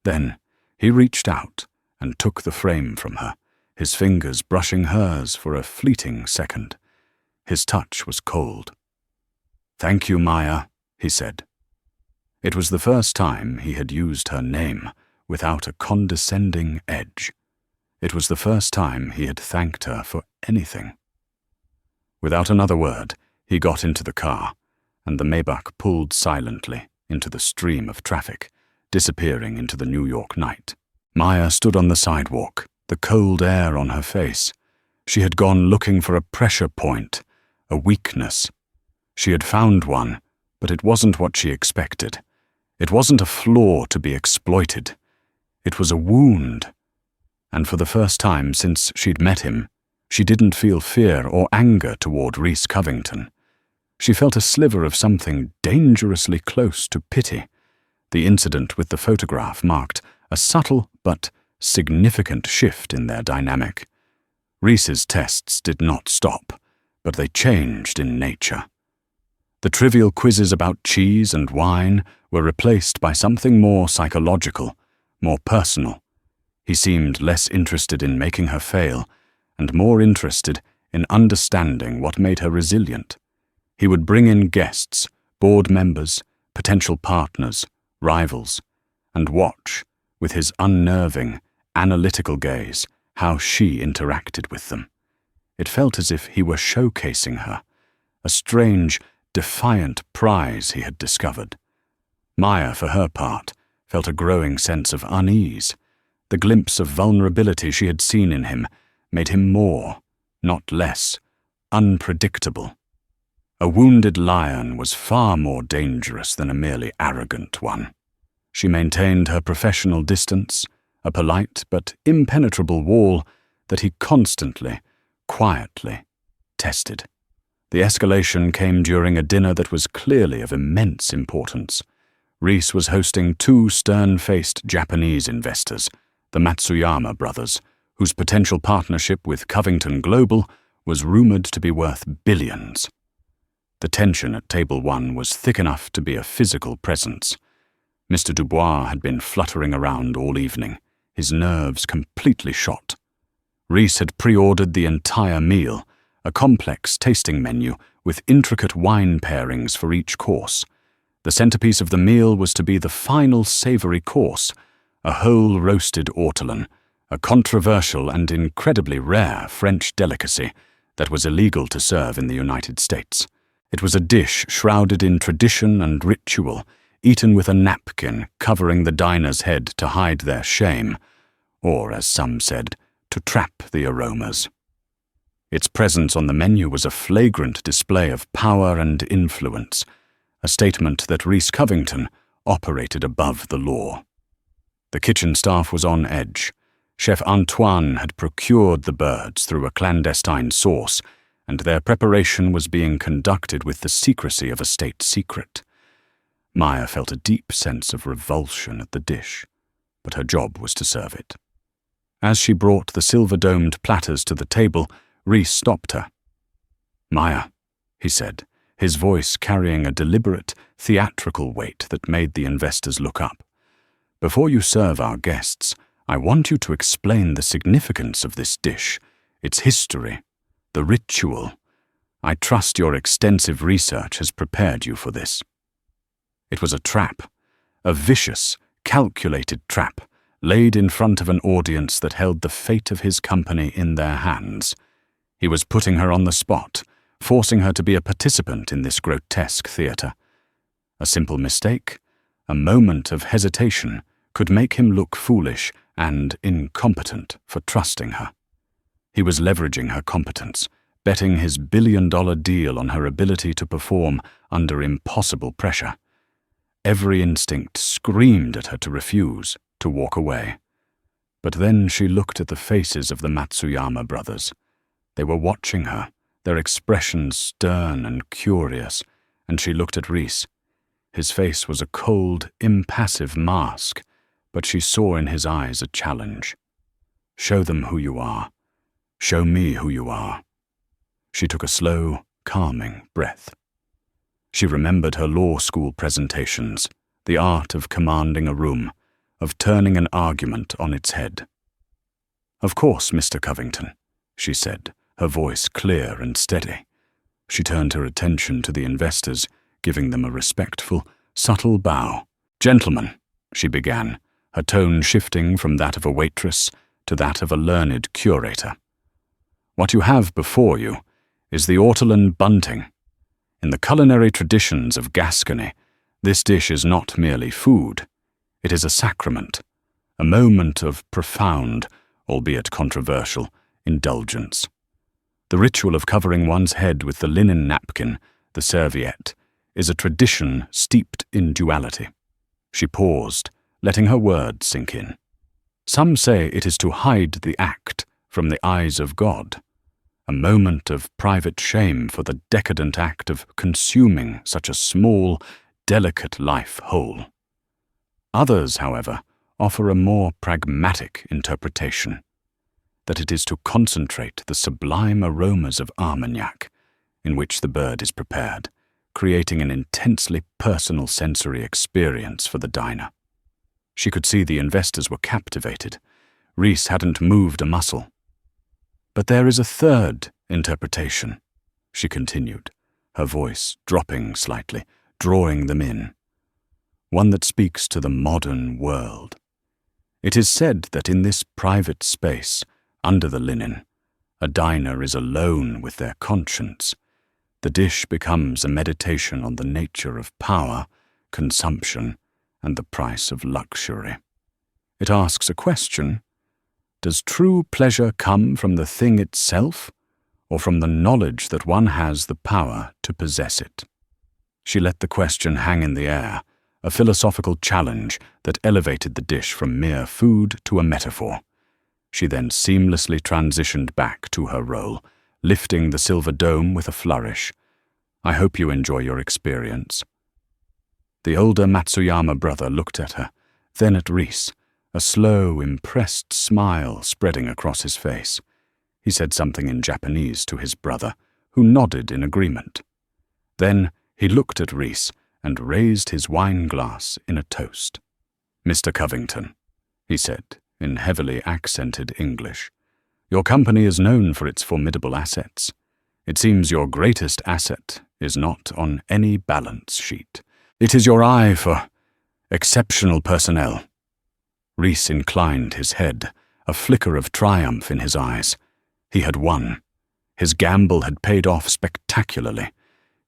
Speaker 1: Then he reached out and took the frame from her, his fingers brushing hers for a fleeting second. His touch was cold. "Thank you, Maya," he said. It was the first time he had used her name without a condescending edge. It was the first time he had thanked her for anything. Without another word, he got into the car, and the Maybach pulled silently into the stream of traffic, disappearing into the New York night. Maya stood on the sidewalk, the cold air on her face. She had gone looking for a pressure point, a weakness. She had found one, but it wasn't what she expected. It wasn't a flaw to be exploited. It was a wound. And for the first time since she'd met him, she didn't feel fear or anger toward Rhys Covington. She felt a sliver of something dangerously close to pity. The incident with the photograph marked a subtle but significant shift in their dynamic. Rhys's tests did not stop, but they changed in nature. The trivial quizzes about cheese and wine were replaced by something more psychological, more personal. He seemed less interested in making her fail, and more interested in understanding what made her resilient. He would bring in guests, board members, potential partners, rivals, and watch, with his unnerving, analytical gaze, how she interacted with them. It felt as if he were showcasing her, a strange, defiant prize he had discovered. Maya, for her part, felt a growing sense of unease. The glimpse of vulnerability she had seen in him made him more, not less, unpredictable. A wounded lion was far more dangerous than a merely arrogant one. She maintained her professional distance, a polite but impenetrable wall that he constantly, quietly, tested. The escalation came during a dinner that was clearly of immense importance. Rhys was hosting two stern-faced Japanese investors, the Matsuyama brothers, whose potential partnership with Covington Global was rumored to be worth billions. The tension at Table 1 was thick enough to be a physical presence. Mr. Dubois had been fluttering around all evening, his nerves completely shot. Rhys had pre-ordered the entire meal, a complex tasting menu with intricate wine pairings for each course. The centerpiece of the meal was to be the final savory course, a whole roasted ortolan, a controversial and incredibly rare French delicacy that was illegal to serve in the United States. It was a dish shrouded in tradition and ritual, eaten with a napkin covering the diner's head to hide their shame, or, as some said, to trap the aromas. Its presence on the menu was a flagrant display of power and influence, a statement that Rhys Covington operated above the law. The kitchen staff was on edge. Chef Antoine had procured the birds through a clandestine source, and their preparation was being conducted with the secrecy of a state secret. Maya felt a deep sense of revulsion at the dish, but her job was to serve it. As she brought the silver-domed platters to the table, Rhys stopped her. "Maya," he said, his voice carrying a deliberate, theatrical weight that made the investors look up. "Before you serve our guests, I want you to explain the significance of this dish, its history, the ritual. I trust your extensive research has prepared you for this." It was a trap, a vicious, calculated trap, laid in front of an audience that held the fate of his company in their hands. He was putting her on the spot, forcing her to be a participant in this grotesque theatre. A simple mistake, a moment of hesitation, could make him look foolish and incompetent for trusting her. He was leveraging her competence, betting his billion-dollar deal on her ability to perform under impossible pressure. Every instinct screamed at her to refuse, to walk away. But then she looked at the faces of the Matsuyama brothers. They were watching her, their expressions stern and curious, and she looked at Rhys. His face was a cold, impassive mask, but she saw in his eyes a challenge. "Show them who you are. Show me who you are." She took a slow, calming breath. She remembered her law school presentations, the art of commanding a room, of turning an argument on its head. "Of course, Mr. Covington," she said, her voice clear and steady. She turned her attention to the investors, giving them a respectful, subtle bow. "Gentlemen," she began, her tone shifting from that of a waitress to that of a learned curator. "What you have before you is the ortolan bunting. In the culinary traditions of Gascony, this dish is not merely food. It is a sacrament, a moment of profound, albeit controversial, indulgence. The ritual of covering one's head with the linen napkin, the serviette, is a tradition steeped in duality." She paused, letting her words sink in. "Some say it is to hide the act from the eyes of God, a moment of private shame for the decadent act of consuming such a small, delicate life whole. Others, however, offer a more pragmatic interpretation, that it is to concentrate the sublime aromas of Armagnac, in which the bird is prepared, creating an intensely personal sensory experience for the diner." She could see the investors were captivated. Rhys hadn't moved a muscle. "But there is a third interpretation," she continued, her voice dropping slightly, drawing them in. "One that speaks to the modern world. It is said that in this private space, under the linen, a diner is alone with their conscience. The dish becomes a meditation on the nature of power, consumption, and the price of luxury. It asks a question: does true pleasure come from the thing itself, or from the knowledge that one has the power to possess it?" She let the question hang in the air, a philosophical challenge that elevated the dish from mere food to a metaphor. She then seamlessly transitioned back to her role, lifting the silver dome with a flourish. "I hope you enjoy your experience." The older Matsuyama brother looked at her, then at Rhys, a slow, impressed smile spreading across his face. He said something in Japanese to his brother, who nodded in agreement. Then he looked at Rhys and raised his wine glass in a toast. "Mr. Covington," he said in heavily accented English, "your company is known for its formidable assets. It seems your greatest asset is not on any balance sheet. It is your eye for exceptional personnel." Rhys inclined his head, a flicker of triumph in his eyes. He had won. His gamble had paid off spectacularly.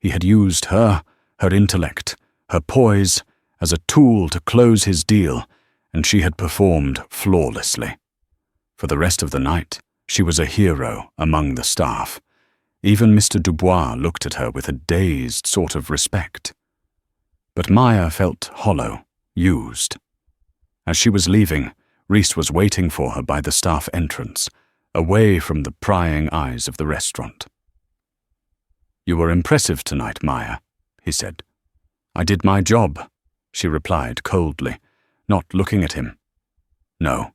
Speaker 1: He had used her intellect, her poise, as a tool to close his deal, and she had performed flawlessly. For the rest of the night, she was a hero among the staff. Even Mr. Dubois looked at her with a dazed sort of respect. But Maya felt hollow, used. As she was leaving, Rhys was waiting for her by the staff entrance, away from the prying eyes of the restaurant. "You were impressive tonight, Maya," he said. "I did my job," she replied coldly, not looking at him. "No,"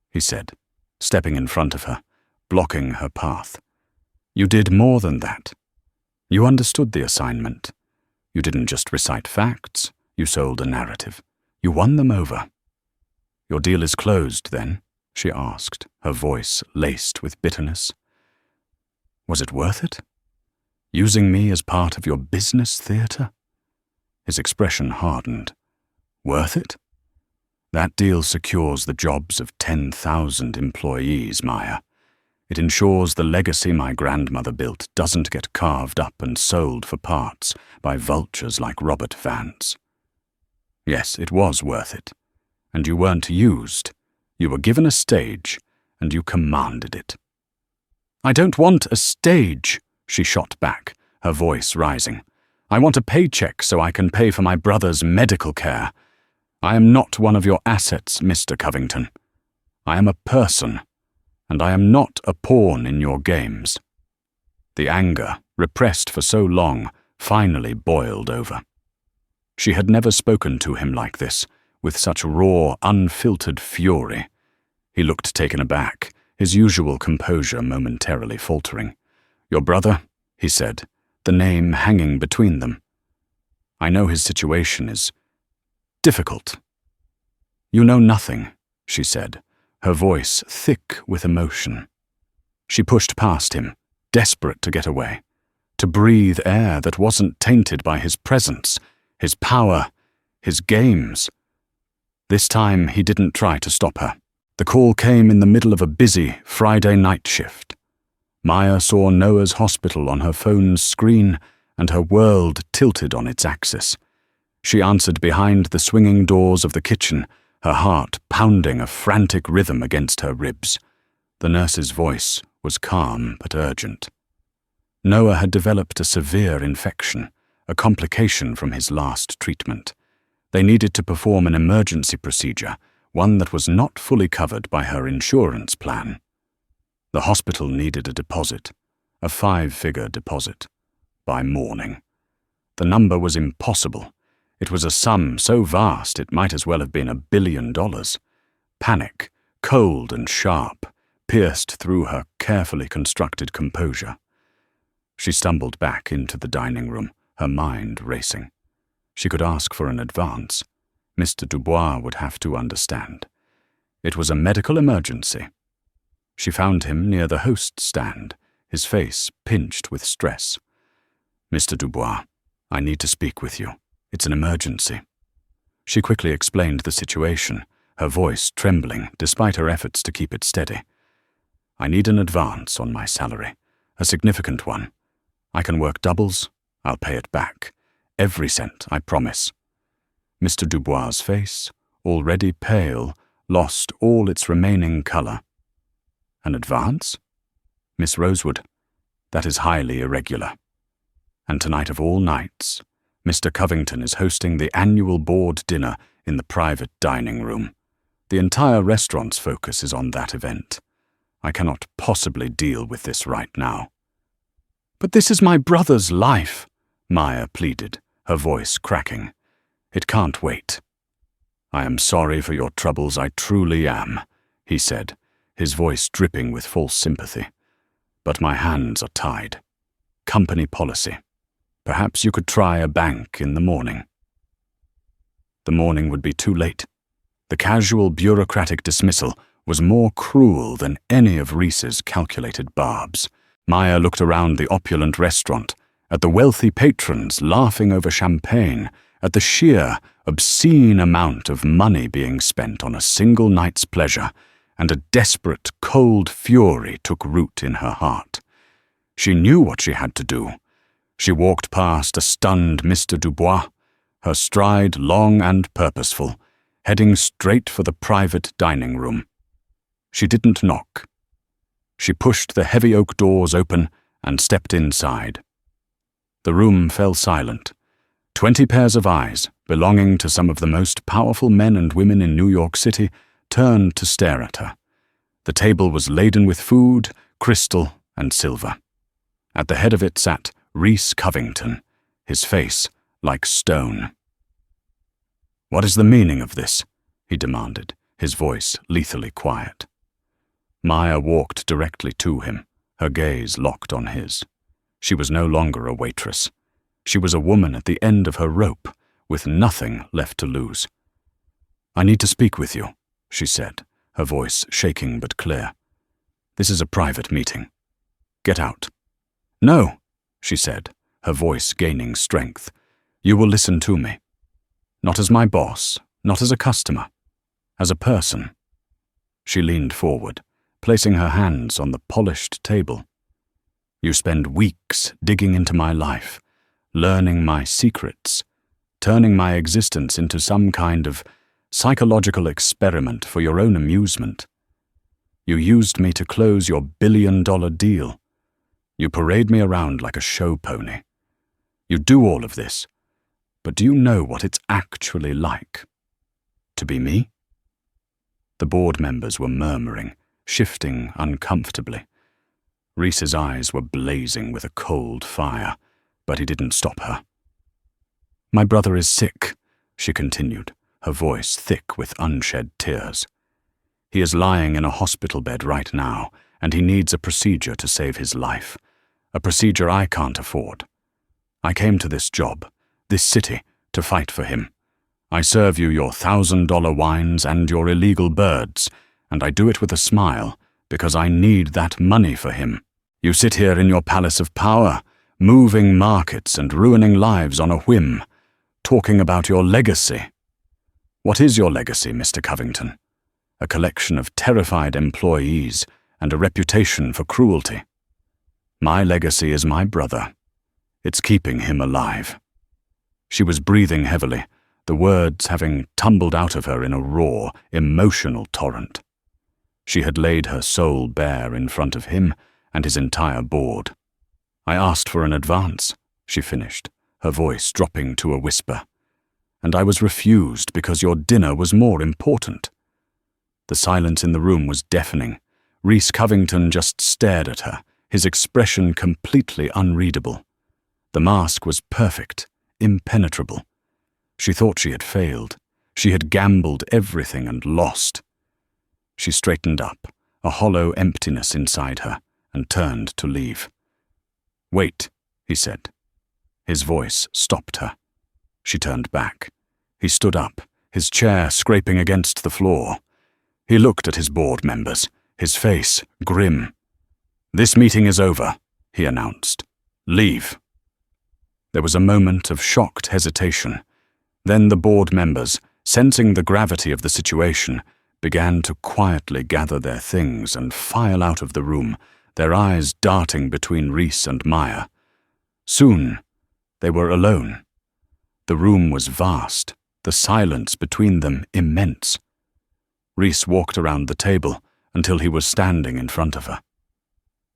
Speaker 1: he said, stepping in front of her, blocking her path. "You did more than that. You understood the assignment. You didn't just recite facts, you sold a narrative. You won them over. Your deal is closed, then? She asked, her voice laced with bitterness. Was it worth it? Using me as part of your business theater? His expression hardened. Worth it? That deal secures the jobs of 10,000 employees, Maya. It ensures the legacy my grandmother built doesn't get carved up and sold for parts by vultures like Robert Vance. Yes, it was worth it. And you weren't used. You were given a stage, and you commanded it. I don't want a stage, she shot back, her voice rising. I want a paycheck so I can pay for my brother's medical care. I am not one of your assets, Mr. Covington. I am a person, and I am not a pawn in your games. The anger, repressed for so long, finally boiled over. She had never spoken to him like this, with such raw, unfiltered fury. He looked taken aback, his usual composure momentarily faltering. Your brother, he said, the name hanging between them. I know his situation is difficult. You know nothing, she said, her voice thick with emotion. She pushed past him, desperate to get away, to breathe air that wasn't tainted by his presence, his power, his games. This time he didn't try to stop her. The call came in the middle of a busy Friday night shift. Maya saw Noah's hospital on her phone's screen, and her world tilted on its axis. She answered behind the swinging doors of the kitchen, her heart pounding a frantic rhythm against her ribs. The nurse's voice was calm but urgent. Noah had developed a severe infection, a complication from his last treatment. They needed to perform an emergency procedure, one that was not fully covered by her insurance plan. The hospital needed a deposit, a 5-figure deposit, by morning. The number was impossible. It was a sum so vast it might as well have been $1 billion. Panic, cold and sharp, pierced through her carefully constructed composure. She stumbled back into the dining room, her mind racing. She could ask for an advance. Mr. Dubois would have to understand. It was a medical emergency. She found him near the host stand, his face pinched with stress. Mr. Dubois, I need to speak with you. It's an emergency. She quickly explained the situation, her voice trembling despite her efforts to keep it steady. I need an advance on my salary, a significant one. I can work doubles. I'll pay it back. Every cent, I promise. Mr. Dubois' face, already pale, lost all its remaining color. An advance? Miss Rosewood, that is highly irregular. And tonight of all nights, Mr. Covington is hosting the annual board dinner in the private dining room. The entire restaurant's focus is on that event. I cannot possibly deal with this right now. But this is my brother's life, Maya pleaded, her voice cracking. It can't wait. I am sorry for your troubles, I truly am, he said, his voice dripping with false sympathy. But my hands are tied. Company policy. Perhaps you could try a bank in the morning. The morning would be too late. The casual bureaucratic dismissal was more cruel than any of Reese's calculated barbs. Maya looked around the opulent restaurant, at the wealthy patrons laughing over champagne, at the sheer, obscene amount of money being spent on a single night's pleasure, and a desperate, cold fury took root in her heart. She knew what she had to do. She walked past a stunned Mr. Dubois, her stride long and purposeful, heading straight for the private dining room. She didn't knock. She pushed the heavy oak doors open and stepped inside. The room fell silent. 20 pairs of eyes, belonging to some of the most powerful men and women in New York City, turned to stare at her. The table was laden with food, crystal, and silver. At the head of it sat Reese Covington, his face like stone. "What is the meaning of this?" he demanded, his voice lethally quiet. Maya walked directly to him, her gaze locked on his. She was no longer a waitress. She was a woman at the end of her rope, with nothing left to lose. "I need to speak with you," she said, her voice shaking but clear. "This is a private meeting. Get out." "No," she said, her voice gaining strength. "You will listen to me. Not as my boss, not as a customer, as a person." She leaned forward, placing her hands on the polished table. "You spend weeks digging into my life, learning my secrets, turning my existence into some kind of psychological experiment for your own amusement. You used me to close your billion-dollar deal. You parade me around like a show pony. You do all of this, but do you know what it's actually like to be me?" The board members were murmuring, shifting uncomfortably. Reese's eyes were blazing with a cold fire, but he didn't stop her. "My brother is sick," she continued, her voice thick with unshed tears. "He is lying in a hospital bed right now, and he needs a procedure to save his life, a procedure I can't afford. I came to this job, this city, to fight for him. I serve you your $1,000 wines and your illegal birds, and I do it with a smile, because I need that money for him. You sit here in your palace of power, moving markets and ruining lives on a whim, talking about your legacy. What is your legacy, Mr. Covington? A collection of terrified employees and a reputation for cruelty. My legacy is my brother. It's keeping him alive." She was breathing heavily, the words having tumbled out of her in a raw, emotional torrent. She had laid her soul bare in front of him and his entire board. "I asked for an advance," she finished, her voice dropping to a whisper. "And I was refused because your dinner was more important." The silence in the room was deafening. Reese Covington just stared at her, his expression completely unreadable. The mask was perfect, impenetrable. She thought she had failed. She had gambled everything and lost. She straightened up, a hollow emptiness inside her, and turned to leave. "Wait," he said. His voice stopped her. She turned back. He stood up, his chair scraping against the floor. He looked at his board members, his face grim. "This meeting is over," he announced. "Leave." There was a moment of shocked hesitation. Then the board members, sensing the gravity of the situation, began to quietly gather their things and file out of the room, their eyes darting between Reese and Maya. Soon, they were alone. The room was vast, the silence between them immense. Reese walked around the table until he was standing in front of her.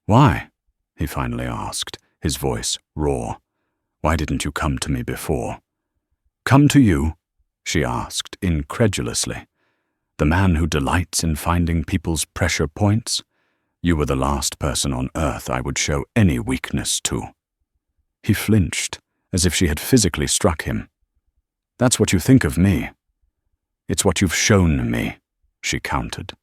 Speaker 1: "Why?" he finally asked, his voice raw. "Why didn't you come to me before?" "Come to you?" she asked incredulously. "The man who delights in finding people's pressure points? You were the last person on earth I would show any weakness to." He flinched, as if she had physically struck him. "That's what you think of me." "It's what you've shown me," she countered.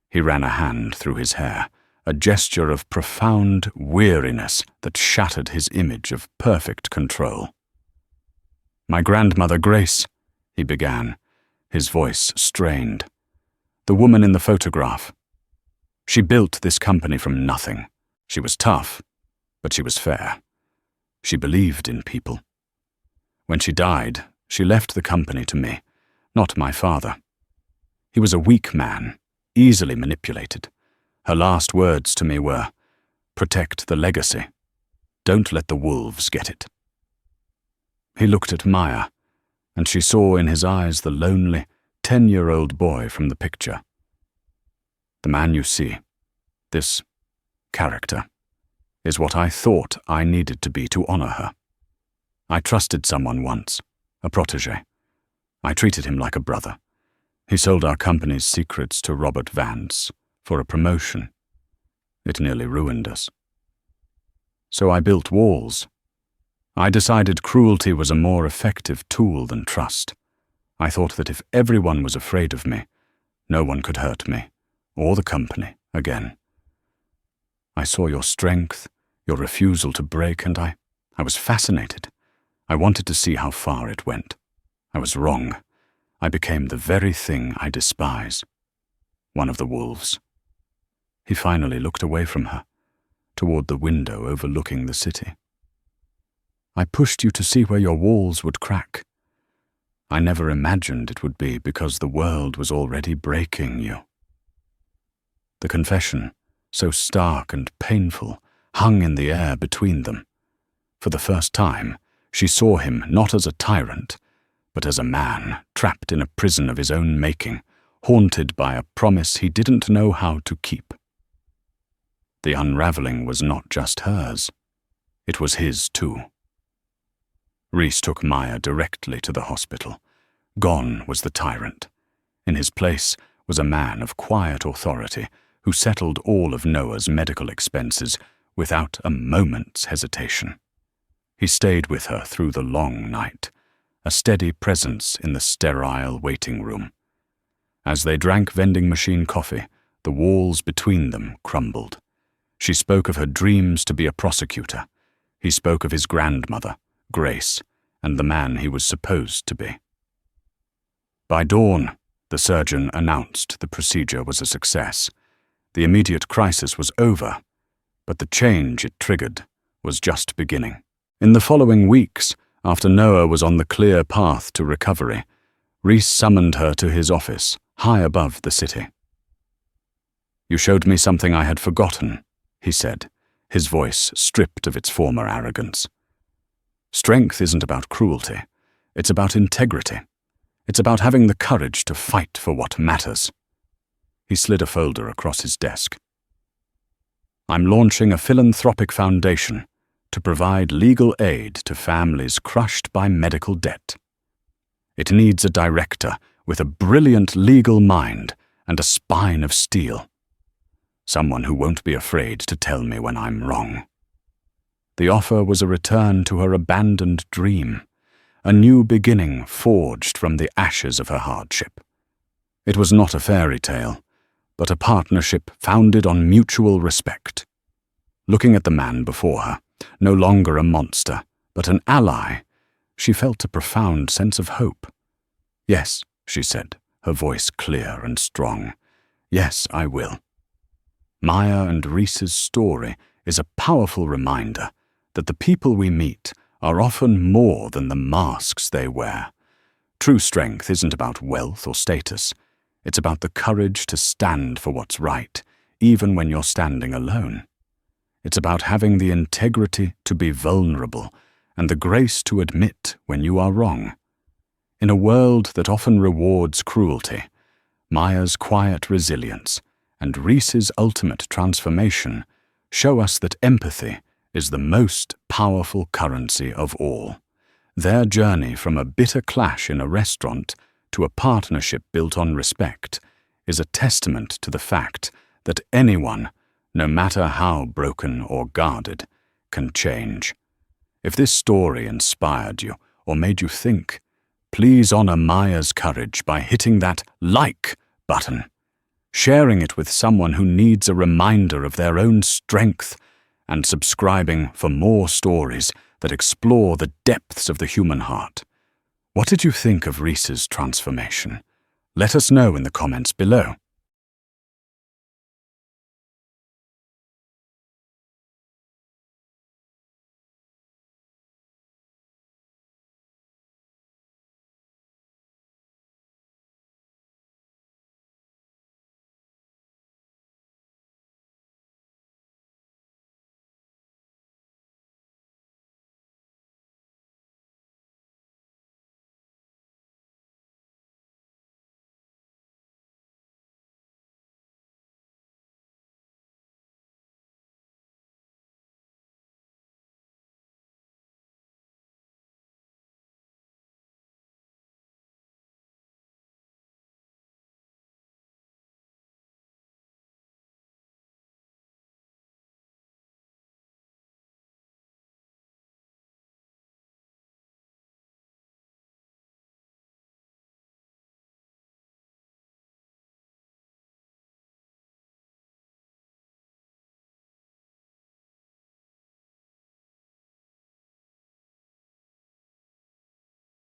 Speaker 1: He ran a hand through his hair, a gesture of profound weariness that shattered his image of perfect control. "My grandmother Grace," he began, his voice strained. "The woman in the photograph. She built this company from nothing. She was tough, but she was fair. She believed in people. When she died, she left the company to me, not my father. He was a weak man, easily manipulated. Her last words to me were, 'Protect the legacy. Don't let the wolves get it.'" He looked at Maya, and she saw in his eyes the lonely, 10-year-old boy from the picture. "The man you see, this character, is what I thought I needed to be to honor her. I trusted someone once, a protege. I treated him like a brother. He sold our company's secrets to Robert Vance for a promotion. It nearly ruined us. So I built walls. I decided cruelty was a more effective tool than trust. I thought that if everyone was afraid of me, no one could hurt me, or the company, again. I saw your strength, your refusal to break, and I was fascinated. I wanted to see how far it went. I was wrong. I became the very thing I despise. One of the wolves. He finally looked away from her, toward the window overlooking the city. I pushed you to see where your walls would crack. I never imagined it would be because the world was already breaking you. The confession, so stark and painful, hung in the air between them. For the first time, she saw him not as a tyrant, but as a man trapped in a prison of his own making, haunted by a promise he didn't know how to keep. The unraveling was not just hers. It was his too. Rhys took Maya directly to the hospital. Gone was the tyrant. In his place was a man of quiet authority who settled all of Noah's medical expenses without a moment's hesitation. He stayed with her through the long night, a steady presence in the sterile waiting room. As they drank vending machine coffee, the walls between them crumbled. She spoke of her dreams to be a prosecutor. He spoke of his grandmother, Grace, and the man he was supposed to be. By dawn, the surgeon announced the procedure was a success. The immediate crisis was over, but the change it triggered was just beginning. In the following weeks, after Noah was on the clear path to recovery, Rhys summoned her to his office, high above the city. "You showed me something I had forgotten," he said, his voice stripped of its former arrogance. "Strength isn't about cruelty. It's about integrity. It's about having the courage to fight for what matters." He slid a folder across his desk. "I'm launching a philanthropic foundation to provide legal aid to families crushed by medical debt. It needs a director with a brilliant legal mind and a spine of steel. Someone who won't be afraid to tell me when I'm wrong." The offer was a return to her abandoned dream, a new beginning forged from the ashes of her hardship. It was not a fairy tale, but a partnership founded on mutual respect. Looking at the man before her, no longer a monster, but an ally, she felt a profound sense of hope. "Yes," she said, her voice clear and strong. "Yes, I will." Maya and Rhys's story is a powerful reminder that the people we meet are often more than the masks they wear. True strength isn't about wealth or status. It's about the courage to stand for what's right, even when you're standing alone. It's about having the integrity to be vulnerable and the grace to admit when you are wrong. In a world that often rewards cruelty, Maya's quiet resilience and Rhys's ultimate transformation show us that empathy is the most powerful currency of all. Their journey from a bitter clash in a restaurant to a partnership built on respect is a testament to the fact that anyone, no matter how broken or guarded, can change. If this story inspired you or made you think, please honor Maya's courage by hitting that like button, sharing it with someone who needs a reminder of their own strength, and subscribing for more stories that explore the depths of the human heart. What did you think of Rhys's transformation? Let us know in the comments below.